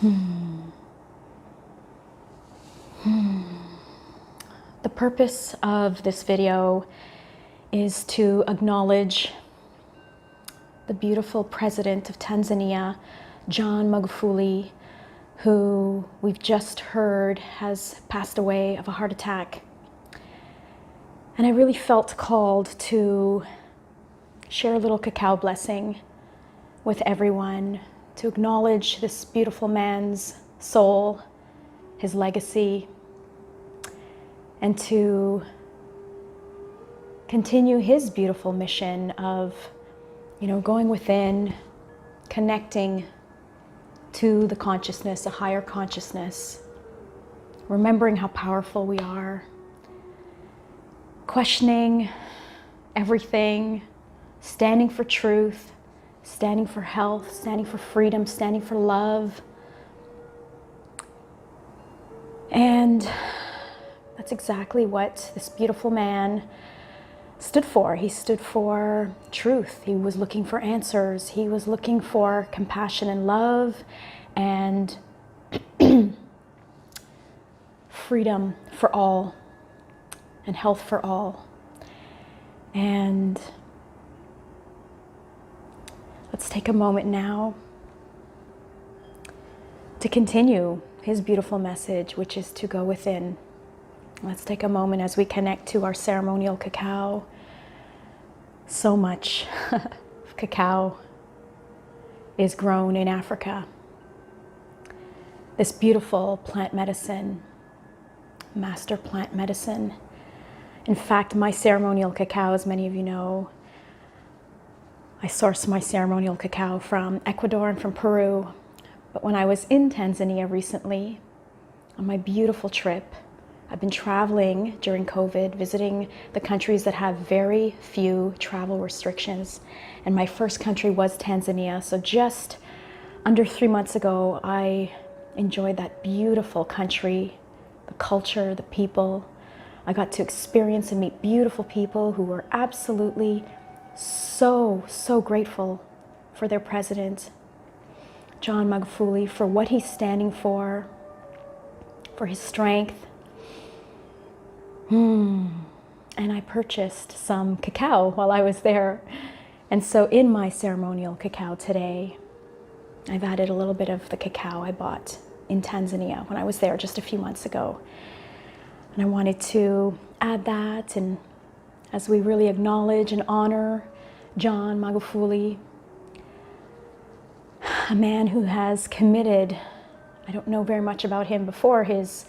The purpose of this video is to acknowledge the beautiful President of Tanzania, John Magufuli, who we've just heard has passed away of a heart attack. And I really felt called to share a little cacao blessing with everyone, to acknowledge this beautiful man's soul, his legacy, and to continue his beautiful mission of, going within, connecting to the consciousness, a higher consciousness, remembering how powerful we are, questioning everything, standing for truth, standing for health, standing for freedom, standing for love. And that's exactly what this beautiful man stood for. He stood for truth. He was looking for answers. He was looking for compassion and love and freedom for all and health for all. And let's take a moment now to continue his beautiful message, which is to go within. Let's take a moment as we connect to our ceremonial cacao. So much cacao is grown in Africa. This beautiful plant medicine, master plant medicine. In fact, my ceremonial cacao, as many of you know, I source my ceremonial cacao from Ecuador and from Peru. But when I was in Tanzania recently, on my beautiful trip, I've been traveling during COVID, visiting the countries that have very few travel restrictions. And my first country was Tanzania. So just under 3 months ago, I enjoyed that beautiful country, the culture, the people. I got to experience and meet beautiful people who were absolutely so grateful for their president, John Magufuli, for what he's standing for his strength. And I purchased some cacao while I was there. And so in my ceremonial cacao today, I've added a little bit of the cacao I bought in Tanzania when I was there just a few months ago. And I wanted to add that, and as we really acknowledge and honor John Magufuli, a man who has committed, I don't know very much about him before his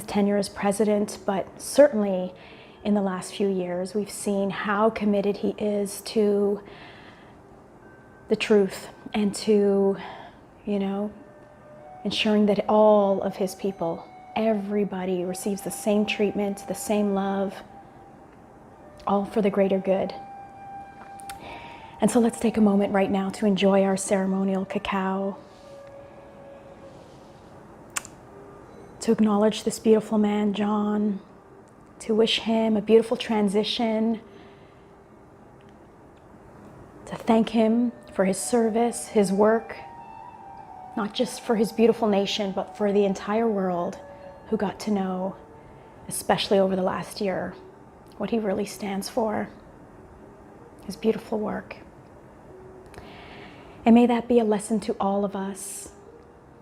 tenure as president, but certainly in the last few years, we've seen how committed he is to the truth and to, ensuring that all of his people, everybody receives the same treatment, the same love, all for the greater good. And so let's take a moment right now to enjoy our ceremonial cacao, to acknowledge this beautiful man, John, to wish him a beautiful transition, to thank him for his service, his work, not just for his beautiful nation, but for the entire world who got to know, especially over the last year, what he really stands for, his beautiful work. And may that be a lesson to all of us.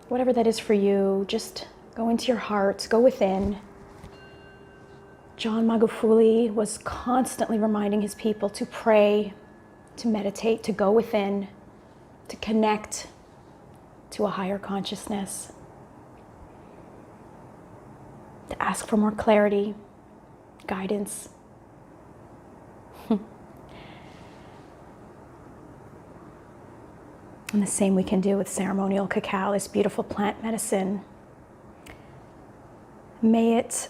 Whatever that is for you, just go into your heart, go within. John Magufuli was constantly reminding his people to pray, to meditate, to go within, to connect to a higher consciousness, to ask for more clarity, guidance. And the same we can do with ceremonial cacao, this beautiful plant medicine. May it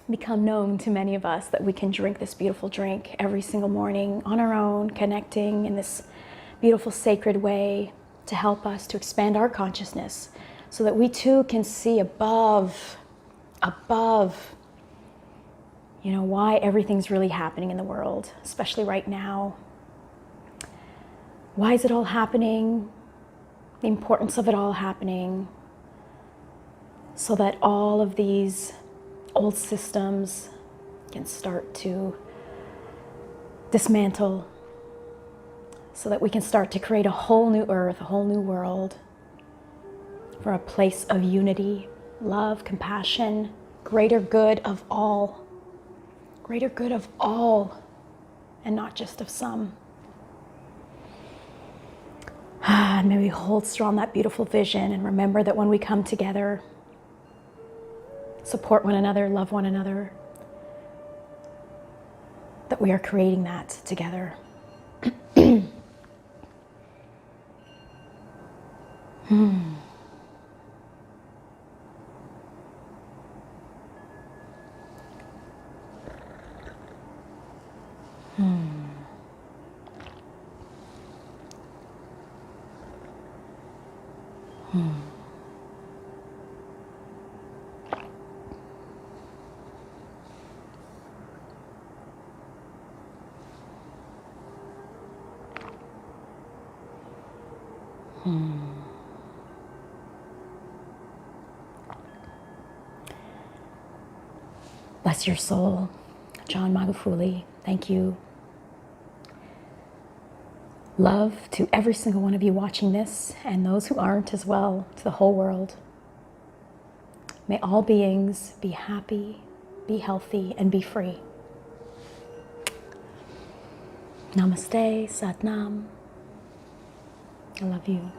become known to many of us that we can drink this beautiful drink every single morning on our own, connecting in this beautiful sacred way to help us to expand our consciousness so that we too can see above, why everything's really happening in the world, especially right now. Why is it all happening? the importance of it all happening so that all of these old systems can start to dismantle, so that we can start to create a whole new earth, a whole new world, for a place of unity, love, compassion, greater good of all, and not just of some. And may we hold strong that beautiful vision and remember that when we come together, support one another, love one another, that we are creating that together. Bless your soul, John Magufuli. Thank you. Love to every single one of you watching this, and those who aren't as well, to the whole world. May all beings be happy, be healthy, and be free. Namaste, Sat Nam. I love you.